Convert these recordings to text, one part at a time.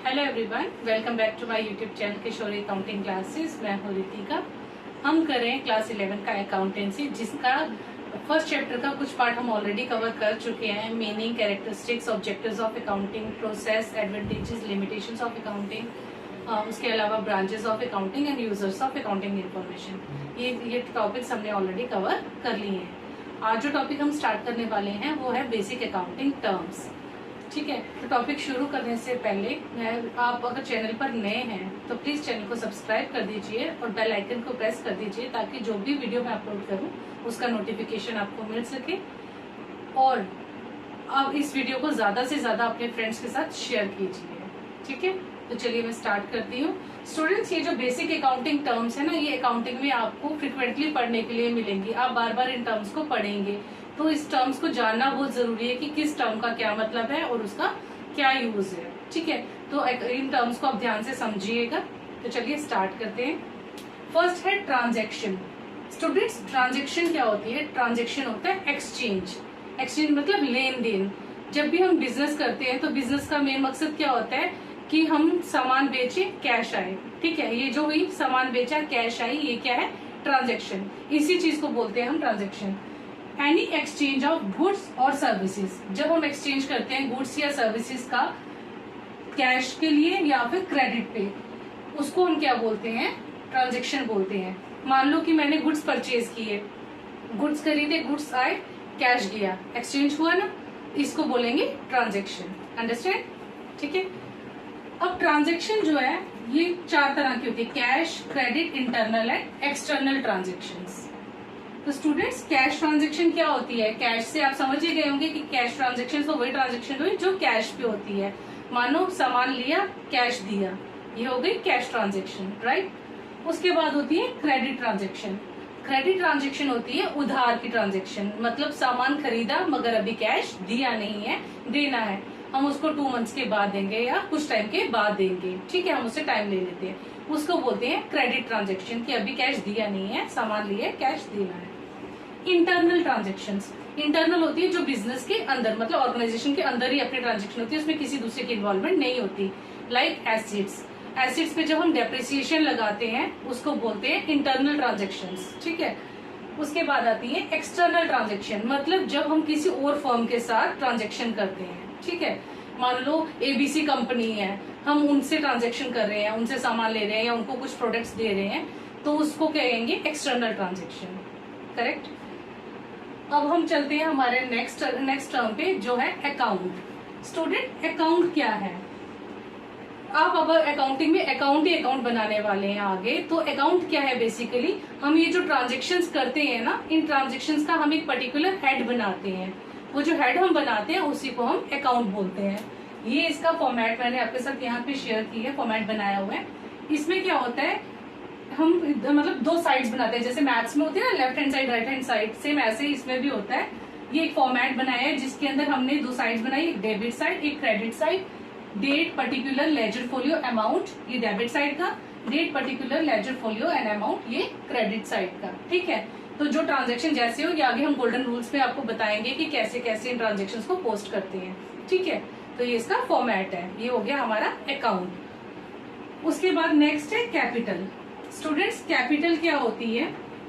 Hello everyone, welcome back to my YouTube channel Kishori accounting classes. मैं हूँ रितिका। हम कर रहे हैं क्लास 11 का अकाउंटेंसी, जिसका फर्स्ट चैप्टर का कुछ पार्ट हम ऑलरेडी कवर कर चुके हैं। Meaning, characteristics, objectives of accounting, process, advantages, limitations of accounting, उसके अलावा branches of accounting and users of accounting information. ये टॉपिक्स हमने ऑलरेडी कवर कर लिए हैं। आज जो टॉपिक हम स्टार्ट करने वाले हैं वो है बेसिक अकाउंटिंग टर्म्स। ठीक है, तो टॉपिक शुरू करने से पहले आप अगर चैनल पर नए हैं तो प्लीज चैनल को सब्सक्राइब कर दीजिए और बेल आइकन को प्रेस कर दीजिए, ताकि जो भी वीडियो मैं अपलोड करूं उसका नोटिफिकेशन आपको मिल सके। और आप इस वीडियो को ज्यादा से ज्यादा अपने फ्रेंड्स के साथ शेयर कीजिए। ठीक है, तो चलिए मैं स्टार्ट करती हूँ। स्टूडेंट्स, ये जो बेसिक अकाउंटिंग टर्म्स है ना, ये अकाउंटिंग में आपको फ्रिक्वेंटली पढ़ने के लिए मिलेंगी। आप बार बार इन टर्म्स को पढ़ेंगे, तो इस टर्म्स को जानना बहुत जरूरी है कि किस टर्म का क्या मतलब है और उसका क्या यूज है। ठीक है, तो इन टर्म्स को आप ध्यान से समझिएगा। तो चलिए स्टार्ट करते हैं। फर्स्ट है ट्रांजैक्शन। स्टूडेंट्स, ट्रांजैक्शन क्या होती है? ट्रांजैक्शन होता है एक्सचेंज। एक्सचेंज मतलब लेन देन। जब भी हम बिजनेस करते हैं तो बिजनेस का मेन मकसद क्या होता है कि हम सामान बेचे, कैश आए। ठीक है, ये जो हुई सामान बेचा, कैश आई, ये क्या है? ट्रांजैक्शन। इसी चीज को बोलते हैं हम transaction. Any exchange of goods और सर्विसेज। जब हम एक्सचेंज करते हैं गुड्स या सर्विसेज का कैश के लिए या फिर क्रेडिट पे, उसको हम क्या बोलते हैं? ट्रांजैक्शन बोलते हैं। मान लो कि मैंने गुड्स परचेज किए, गुड्स खरीदे, गुड्स आए, कैश गया, एक्सचेंज हुआ ना, इसको बोलेंगे ट्रांजैक्शन। अंडरस्टैंड? ठीक है, अब ट्रांजैक्शन जो है ये चार तरह की होती है: cash, credit, internal and external transactions. तो स्टूडेंट्स, कैश ट्रांजैक्शन क्या होती है? कैश से आप समझ ही गए होंगे कि कैश ट्रांजैक्शन तो वही ट्रांजैक्शन हुई जो कैश पे होती है। मानो सामान लिया, कैश दिया, ये हो गई कैश ट्रांजैक्शन, राइट। उसके बाद होती है क्रेडिट ट्रांजैक्शन। क्रेडिट ट्रांजैक्शन होती है उधार की ट्रांजैक्शन, मतलब सामान खरीदा मगर अभी कैश दिया नहीं है, देना है, हम उसको 2 मंथ्स के बाद देंगे या कुछ टाइम के बाद देंगे। ठीक है, हम उससे टाइम ले लेते हैं, उसको बोलते हैं क्रेडिट ट्रांजैक्शन, कि अभी कैश दिया नहीं है, सामान लिए, कैश देना है। Internal transactions. इंटरनल होती है जो बिजनेस के अंदर, मतलब ऑर्गेनाइजेशन के अंदर ही अपनी ट्रांजैक्शन होती है, उसमें किसी दूसरे की इन्वॉल्वमेंट नहीं होती। Like acids. एसिड्स पे जब हम डेप्रिसिएशन लगाते हैं उसको बोलते हैं इंटरनल ट्रांजैक्शंस। ठीक है, उसके बाद आती है एक्सटर्नल ट्रांजैक्शन, मतलब जब हम किसी और फर्म के साथ ट्रांजैक्शन करते हैं। ठीक है, मान लो एबीसी कंपनी है, हम उनसे ट्रांजैक्शन कर रहे हैं, उनसे सामान ले रहे हैं या उनको कुछ प्रोडक्ट्स दे रहे हैं, तो उसको कहेंगे एक्सटर्नल ट्रांजैक्शन। करेक्ट। अब हम चलते हैं हमारे नेक्स्ट टर्म पे, जो है अकाउंट। स्टूडेंट, अकाउंट क्या है? आप अब अकाउंटिंग में अकाउंट ही अकाउंट बनाने वाले हैं आगे। तो अकाउंट क्या है? बेसिकली हम ये जो ट्रांजैक्शंस करते हैं ना, इन ट्रांजैक्शंस का हम एक पर्टिकुलर हेड बनाते हैं। वो जो हेड हम बनाते हैं उसी को हम अकाउंट बोलते हैं। ये इसका फॉर्मेट मैंने आपके साथ यहाँ पे शेयर की है, फॉर्मेट बनाया हुआ है। इसमें क्या होता है, हम मतलब 2 साइड्स बनाते हैं, जैसे मैथ्स में होती है ना, left hand side, right hand side, same ऐसे ही इसमें भी होता है। ये एक फॉर्मेट बनाया है जिसके अंदर हमने 2 साइड्स बनाई, एक डेबिट साइड, एक credit side. Date, particular, ledger folio, amount, ये डेबिट साइड का। Date, particular, ledger folio and amount, ये क्रेडिट साइड का। ठीक है, तो जो ट्रांजेक्शन जैसे हो, ये आगे हम गोल्डन रूल्स पे आपको बताएंगे कि कैसे कैसे इन ट्रांजेक्शन को पोस्ट करते हैं। ठीक है, तो ये इसका फॉर्मेट है। ये हो गया हमारा अकाउंट। उसके बाद नेक्स्ट है कैपिटल। स्टूडेंट्स, कैपिटल क्या होती है?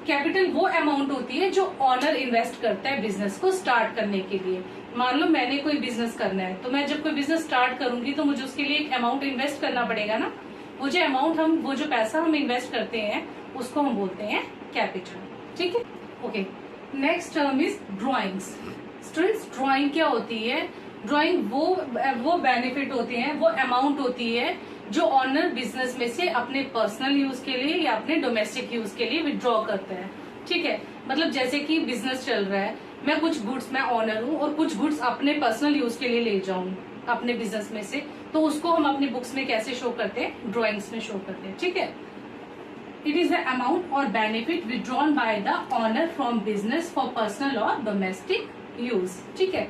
कैपिटल वो अमाउंट होती है जो ऑनर इन्वेस्ट करता है बिजनेस को स्टार्ट करने के लिए। मान लो मैंने कोई बिजनेस करना है, तो मैं जब कोई बिजनेस स्टार्ट करूंगी तो मुझे उसके लिए एक अमाउंट इन्वेस्ट करना पड़ेगा ना। वो जो अमाउंट वो जो पैसा हम इन्वेस्ट करते हैं उसको हम बोलते हैं कैपिटल। ठीक है, okay. Next term is drawings. Students, drawing क्या होती है? ड्रॉइंग वो बेनिफिट होते हैं, वो अमाउंट होती है जो ऑनर बिजनेस में से अपने पर्सनल यूज के लिए या अपने डोमेस्टिक यूज के लिए विड्रॉ करता है। ठीक है, मतलब जैसे कि बिजनेस चल रहा है, मैं कुछ गुड्स, मैं ऑनर हूँ और कुछ गुड्स अपने पर्सनल यूज के लिए ले जाऊं अपने बिजनेस में से, तो उसको हम अपनी बुक्स में कैसे शो करते हैं? ड्रॉइंग्स में शो करते हैं। ठीक है, इट इज द अमाउंट और benefit withdrawn by the owner from business for personal और डोमेस्टिक यूज। ठीक है,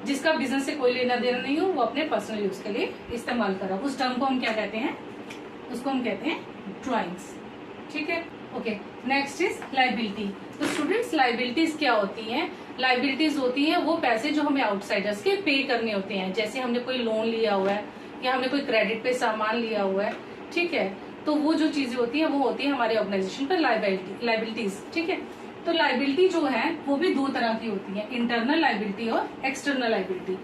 जिसका बिजनेस से कोई लेना देना नहीं हो, वो अपने पर्सनल यूज के लिए इस्तेमाल करा, उस टर्म को हम क्या कहते हैं? उसको हम कहते हैं ड्रॉइंग्स। ठीक है, ओके। Next is liability. तो स्टूडेंट्स, लाइबिलिटीज क्या होती हैं? लाइबिलिटीज होती हैं वो पैसे जो हमें आउटसाइडर्स के पे करने होते हैं। जैसे हमने कोई लोन लिया हुआ है या हमने कोई क्रेडिट पे सामान लिया हुआ है, ठीक है, तो वो जो चीजें होती है वो होती है हमारे ऑर्गेनाइजेशन पर लाइबिलिटीज, ठीक है। तो लाइबिलिटी जो है वो भी दो तरह की होती है, इंटरनल लाइबिलिटी और external liability.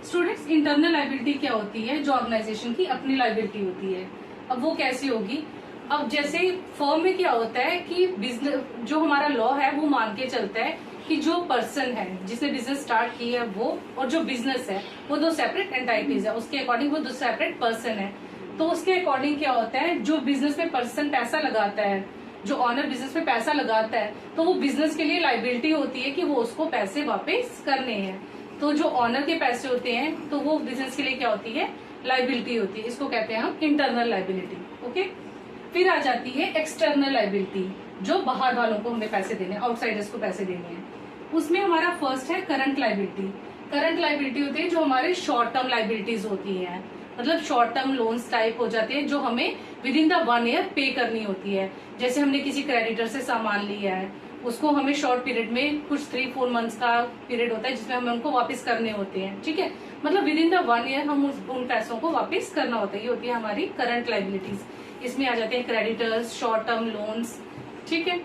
Students, internal liability क्या होती है? जो ऑर्गेनाइजेशन की अपनी लाइबिलिटी होती है। अब वो कैसी होगी? अब जैसे फर्म में क्या होता है कि बिजनेस, जो हमारा लॉ है वो मान के चलता है कि जो पर्सन है जिसने बिजनेस स्टार्ट किया है वो और जो बिजनेस है वो दो सेपरेट एंटाइटीज है, उसके अकॉर्डिंग वो दो सेपरेट पर्सन है। तो उसके अकॉर्डिंग क्या होता है, जो बिजनेस में पर्सन पैसा लगाता है, जो ऑनर बिजनेस में पैसा लगाता है, तो वो बिजनेस के लिए लाइबिलिटी होती है कि वो उसको पैसे वापस करने हैं। तो जो ऑनर के पैसे होते हैं तो वो बिजनेस के लिए क्या होती है? लाइबिलिटी होती है। इसको कहते हैं हम इंटरनल लाइबिलिटी। ओके, फिर आ जाती है एक्सटर्नल लाइबिलिटी, जो बाहर वालों को हमें पैसे देने, आउटसाइडर्स को पैसे देने हैं। उसमें हमारा फर्स्ट है करंट लाइबिलिटी। करंट लाइबिलिटी होती है जो हमारे शॉर्ट टर्म लाइबिलिटीज होती है, मतलब शॉर्ट टर्म लोन्स टाइप हो जाते हैं जो हमें विद इन द 1 ईयर पे करनी होती है। जैसे हमने किसी क्रेडिटर से सामान लिया है, उसको हमें शॉर्ट पीरियड में कुछ 3-4 मंथ्स का पीरियड होता है जिसमें हमें उनको वापस करने होते हैं, ठीक है, मतलब विद इन द 1 ईयर हम उन पैसों को वापस करना होता है। ये होती है हमारी करंट लाइबिलिटीज। इसमें आ जाते हैं क्रेडिटर्स, शॉर्ट टर्म लोन्स, ठीक है।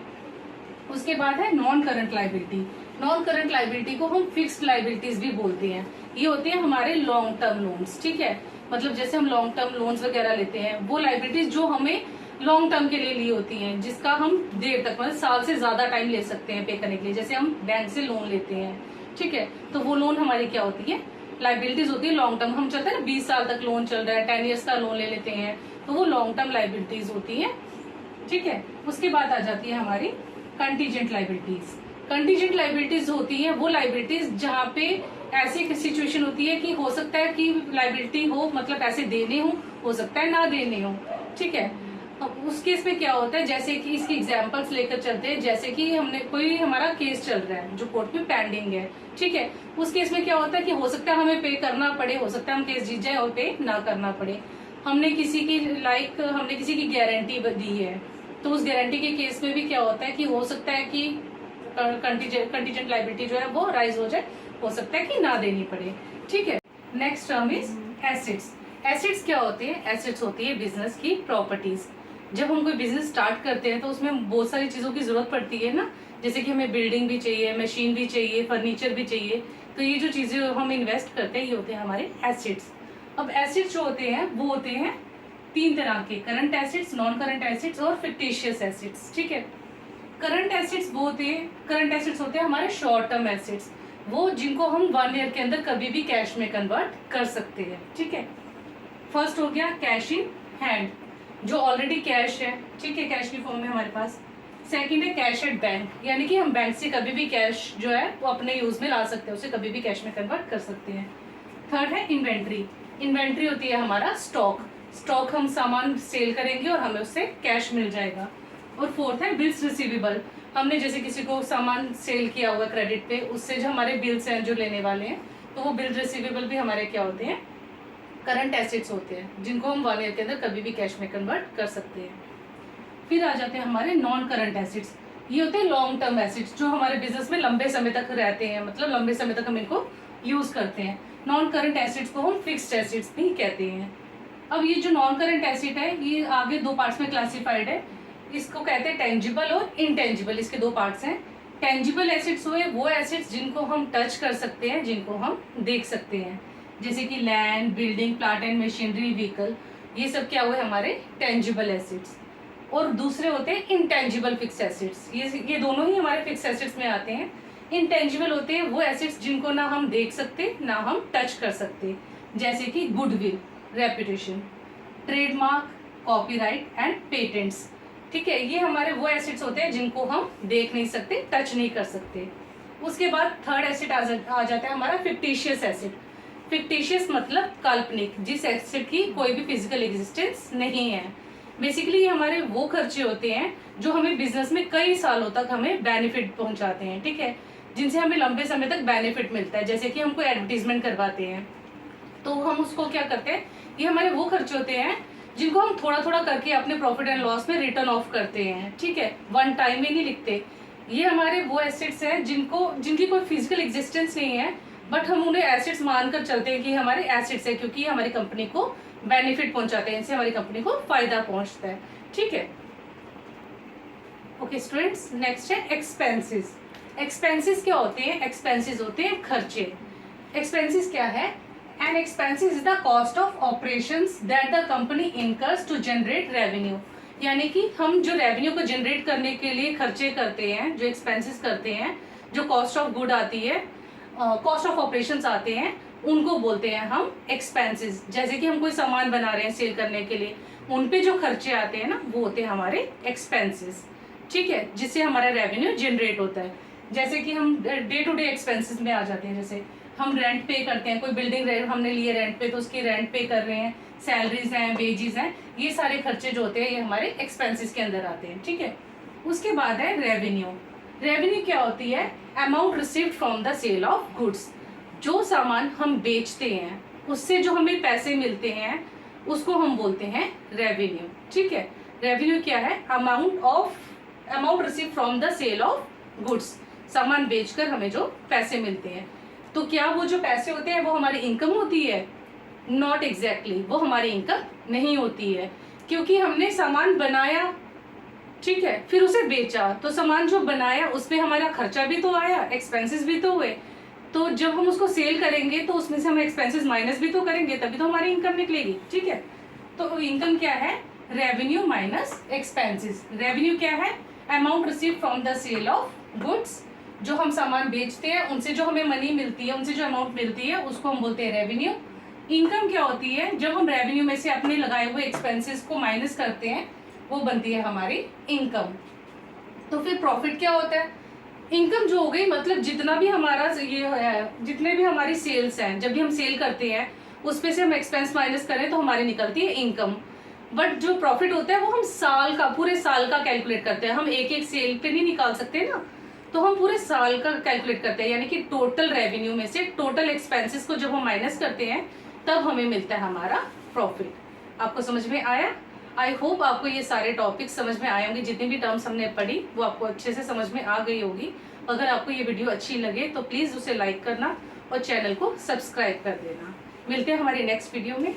उसके बाद है non current liability. Non current liability को हम फिक्स्ड लाइबिलिटीज भी बोलते हैं। ये होते हैं हमारे लॉन्ग टर्म लोन्स, ठीक है, मतलब जैसे हम लॉन्ग टर्म लोन्स वगैरह लेते हैं, वो लाइबिलिटीज जो हमें लॉन्ग टर्म के लिए ली होती हैं, जिसका हम देर तक, मतलब साल से ज्यादा टाइम ले सकते हैं पे करने के लिए। जैसे हम बैंक से लोन लेते हैं, ठीक है, तो वो लोन हमारी क्या होती है? लाइबिलिटीज होती है लॉन्ग टर्म। हम चाहते हैं ना 20 साल तक लोन चल रहा है, 10 ईयर्स का लोन ले लेते हैं, तो वो लॉन्ग टर्म लाइबिलिटीज होती है, ठीक है। उसके बाद आ जाती है हमारी कंटीजेंट लाइबिलिटीज। कंटीजेंट लाइबिलिटीज होती है वो लाइबिलिटीज जहाँ पे ऐसी सिचुएशन होती है कि हो सकता है कि लाइबिलिटी हो, मतलब पैसे देने हो सकता है ना देने हो, ठीक है। अब उस केस में क्या होता है, जैसे कि इसकी एग्जांपल्स लेकर चलते हैं। जैसे कि हमने कोई हमारा केस चल रहा है जो कोर्ट में पेंडिंग है, ठीक है, उस केस में क्या होता है कि हो सकता है हमें पे करना पड़े, हो सकता है हम केस जीत जाए और पे ना करना पड़े। हमने किसी की हमने किसी की गारंटी दी है, तो उस गारंटी के केस में भी क्या होता है कि हो सकता है कि कंटीजेंट लाइबिलिटी जो है वो राइज हो जाए, हो सकता है कि ना देनी पड़े, ठीक है। Next term is assets. Assets क्या होते हैं? एसेट्स होती है बिजनेस की प्रॉपर्टीज। जब हम कोई बिजनेस स्टार्ट करते हैं तो उसमें बहुत सारी चीजों की जरूरत पड़ती है ना, जैसे कि हमें बिल्डिंग भी चाहिए, मशीन भी चाहिए, फर्नीचर भी चाहिए। तो ये जो चीजें हम इन्वेस्ट करते हैं ये होते हैं हमारे एसेट्स। अब एसेट्स जो होते हैं वो होते हैं 3 तरह के, current assets, non current assets और फिक्टिशियस एसेट्स, ठीक है। करंट एसेट्स वो होते हैं, करंट एसेट्स होते हैं हमारे शॉर्ट टर्म एसेट्स, वो जिनको हम 1 ईयर के अंदर कभी भी कैश में कन्वर्ट कर सकते हैं, ठीक है। फर्स्ट हो गया कैश इन हैंड, जो ऑलरेडी कैश है, ठीक है, कैश की फॉर्म में हमारे पास। सेकंड है कैश एट बैंक, यानी कि हम बैंक से कभी भी कैश जो है वो अपने यूज में ला सकते हैं, उसे कभी भी कैश में कन्वर्ट कर सकते हैं। थर्ड है इन्वेंट्री। इन्वेंट्री होती है हमारा स्टॉक, स्टॉक हम सामान सेल करेंगे और हमें उससे कैश मिल जाएगा। और फोर्थ है बिल्स रिसीवेबल, हमने जैसे किसी को सामान सेल किया हुआ क्रेडिट पे, उससे जो हमारे बिल्स हैं जो लेने वाले हैं, तो वो बिल रिसीवेबल भी हमारे क्या होते हैं? करंट एसेट्स होते हैं, जिनको हम 1 ईयर के अंदर कभी भी कैश में कन्वर्ट कर सकते हैं। फिर आ जाते हैं हमारे नॉन करंट एसेट्स। ये होते हैं लॉन्ग टर्म एसेट्स, जो हमारे बिजनेस में लंबे समय तक रहते हैं, मतलब लंबे समय तक हम इनको यूज करते हैं। नॉन करंट एसेट्स को हम फिक्स्ड एसेट्स भी कहते हैं। अब ये जो नॉन करंट एसेट है ये आगे 2 पार्ट्स में क्लासिफाइड है। इसको कहते हैं टेंजिबल और इनटेंजिबल, इसके 2 पार्ट्स हैं। टेंजिबल एसेट्स हुए वो एसेट्स जिनको हम टच कर सकते हैं, जिनको हम देख सकते हैं, जैसे कि land, building, plant and machinery, vehicle, ये सब क्या हुए हमारे टेंजिबल एसेट्स। और दूसरे होते हैं इनटेंजिबल फिक्स एसेट्स, ये दोनों ही हमारे फिक्स एसेट्स में आते हैं। इनटेंजिबल होते हैं वो एसेट्स जिनको ना हम देख सकते ना हम टच कर सकते, जैसे कि goodwill, reputation, trademark, copyright and patents, ठीक है, ये हमारे वो एसेट्स होते हैं जिनको हम देख नहीं सकते, टच नहीं कर सकते। उसके बाद थर्ड एसेट आ जाता है हमारा फिक्टिशियस एसेट। फिक्टिशियस मतलब काल्पनिक, जिस एसेट की कोई भी फिजिकल एग्जिस्टेंस नहीं है। बेसिकली ये हमारे वो खर्चे होते हैं जो हमें बिजनेस में कई सालों तक हमें बेनिफिट पहुंचाते हैं, ठीक है, जिनसे हमें लंबे समय तक बेनिफिट मिलता है। जैसे कि हम कोई एडवर्टीजमेंट करवाते हैं तो हम उसको क्या करते हैं, ये हमारे वो खर्चे होते हैं जिनको हम थोड़ा थोड़ा करके अपने प्रॉफिट एंड लॉस में रिटर्न ऑफ करते हैं, ठीक है, 1 टाइम में नहीं लिखते। ये हमारे वो एसेट्स हैं जिनकी कोई फिजिकल एग्जिस्टेंस नहीं है, बट हम उन्हें एसेट्स मानकर चलते हैं कि हमारे एसेट्स है, क्योंकि हमारी कंपनी को बेनिफिट पहुंचाते हैं, इनसे हमारी कंपनी को फायदा पहुंचता है। ठीक है, ओके स्टूडेंट्स, नेक्स्ट है एक्सपेंसेस। एक्सपेंसेस क्या होते हैं? एक्सपेंसेस होते हैं खर्चे। एक्सपेंसेस क्या है? An expenses is the cost of operations that the company incurs to generate revenue. यानी कि हम जो रेवेन्यू को जनरेट करने के लिए खर्चे करते हैं, जो एक्सपेंसेस करते हैं, जो कॉस्ट ऑफ गुड आती है, कॉस्ट ऑफ ऑपरेशंस आते हैं, उनको बोलते हैं हम एक्सपेंसेस। जैसे कि हम कोई सामान बना रहे हैं सेल करने के लिए, उन पे जो खर्चे आते हैं ना, वो होते हैं हमारे एक्सपेंसेस। ठीक है, जिससे हमारा रेवेन्यू जनरेट होता है। जैसे कि हम डे टू डे एक्सपेंसेस में आ जाते हैं, जैसे हम रेंट पे करते हैं, कोई बिल्डिंग हमने लिए रेंट पे, तो उसकी रेंट पे कर रहे हैं, सैलरीज हैं, वेजेस हैं, ये सारे खर्चे जो होते हैं ये हमारे एक्सपेंसेस के अंदर आते हैं। ठीक है, उसके बाद है रेवेन्यू। रेवेन्यू क्या होती है? Amount received from the sale of goods. जो सामान हम बेचते हैं उससे जो हमें पैसे मिलते हैं उसको हम बोलते हैं रेवेन्यू। ठीक है, रेवेन्यू क्या है? Amount received from the sale of goods. सामान बेचकर हमें जो पैसे मिलते हैं। तो क्या वो जो पैसे होते हैं वो हमारी इनकम होती है? नॉट एग्जैक्टली, वो हमारी इनकम नहीं होती है, क्योंकि हमने सामान बनाया, ठीक है, फिर उसे बेचा, तो सामान जो बनाया उसमें हमारा खर्चा भी तो आया, एक्सपेंसेस भी तो हुए। तो जब हम उसको सेल करेंगे तो उसमें से हम एक्सपेंसेस माइनस भी तो करेंगे, तभी तो हमारी इनकम निकलेगी। ठीक है, तो इनकम क्या है? Revenue minus expenses. रेवेन्यू क्या है? Amount receive from the sale of goods. जो हम सामान बेचते हैं उनसे जो हमें मनी मिलती है, उनसे जो अमाउंट मिलती है, उसको हम बोलते हैं रेवेन्यू। इनकम क्या होती है? जब हम रेवेन्यू में से अपने लगाए हुए एक्सपेंसेस को माइनस करते हैं, वो बनती है हमारी इनकम। तो फिर प्रॉफिट क्या होता है? इनकम जो हो गई, मतलब जितना भी हमारा ये है, जितने भी हमारी सेल्स हैं, जब भी हम सेल करते हैं उसमें से हम एक्सपेंस माइनस करें तो हमारी निकलती है इनकम। बट जो प्रॉफिट होता है वो हम साल का, पूरे साल का कैलकुलेट करते हैं। हम एक एक सेल पे नहीं निकाल सकते ना, तो हम पूरे साल का कैलकुलेट करते हैं। यानी कि टोटल रेवेन्यू में से टोटल एक्सपेंसेस को जब हम माइनस करते हैं तब हमें मिलता है हमारा प्रॉफिट। आपको समझ में आया? आई होप आपको ये सारे टॉपिक्स समझ में आए होंगे। जितनी भी टर्म्स हमने पढ़ी वो आपको अच्छे से समझ में आ गई होगी। अगर आपको ये वीडियो अच्छी लगे तो प्लीज़ उसे लाइक करना और चैनल को सब्सक्राइब कर देना। मिलते हैं हमारी नेक्स्ट वीडियो में।